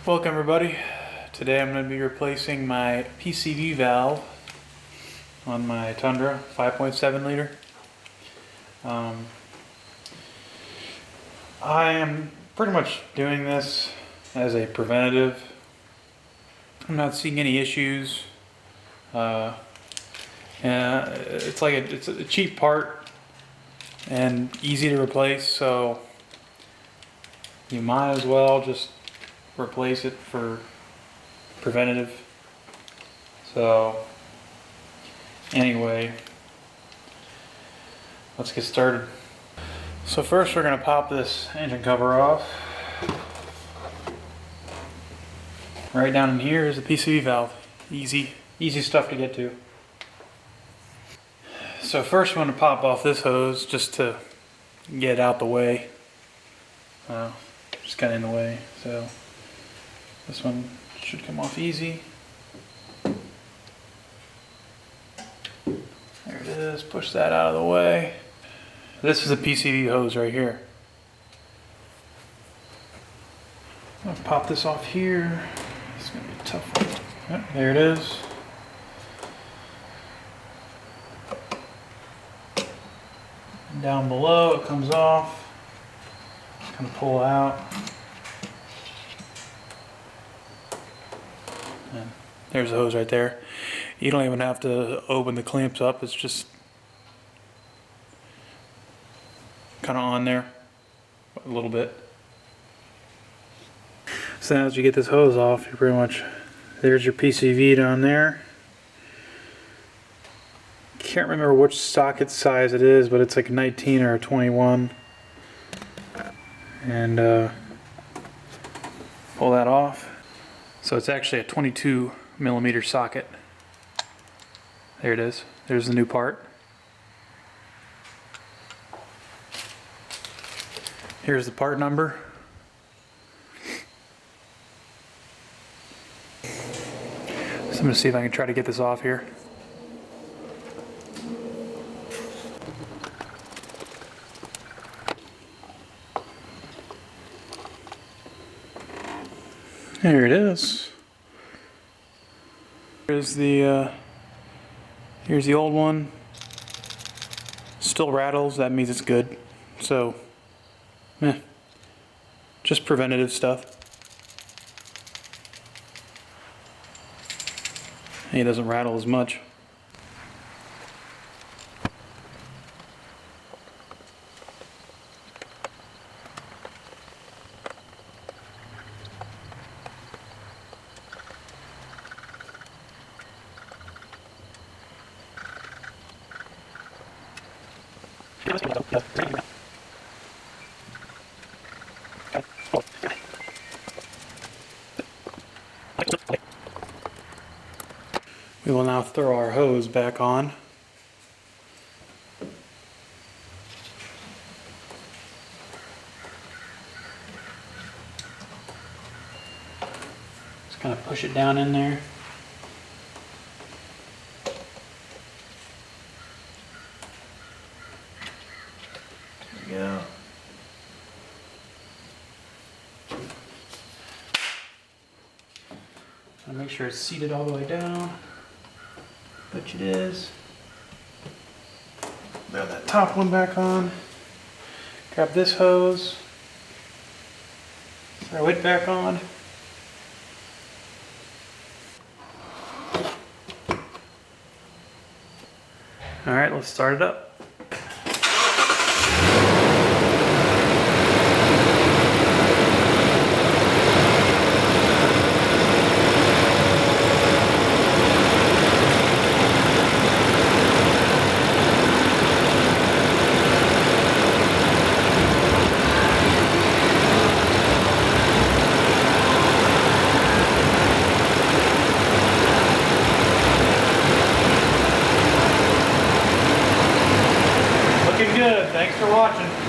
Welcome everybody. Today I'm going to be replacing my PCV valve on my Tundra 5.7 liter. I am pretty much doing this as a preventative. I'm not seeing any issues. And it's a cheap part and easy to replace, so you might as well just replace it for preventative. So anyway, let's get started. So first we're going to pop this engine cover off. Right down in here is the PCV valve. Easy stuff to get to. So first I'm going to pop off this hose just to get it out the way. Just kind of in the way. So this one should come off easy. There it is. Push that out of the way. This is a PCV hose right here. I'll pop this off here. It's going to be a tough one. Yep, there it is. And down below it comes off. Just going to pull out. And there's the hose right there. You don't even have to open the clamps up. It's just kind of on there a little bit. So now as you get this hose off, you pretty much, there's your PCV down there. Can't remember which socket size it is, but it's like a 19 or a 21. And pull that off. So it's actually a 22 millimeter socket. There it is. There's the new part. Here's the part number. So I'm going to see if I can try to get this off here. There it is. Here's the old one. Still rattles, that means it's good. So, just preventative stuff. It doesn't rattle as much. We will now throw our hose back on. Just kind of push it down in there. Yeah. Make sure it's seated all the way down. Bet it is. Throw that top one back on. Grab this hose. Throw it back on. Alright, let's start it up. Good. Thanks for watching.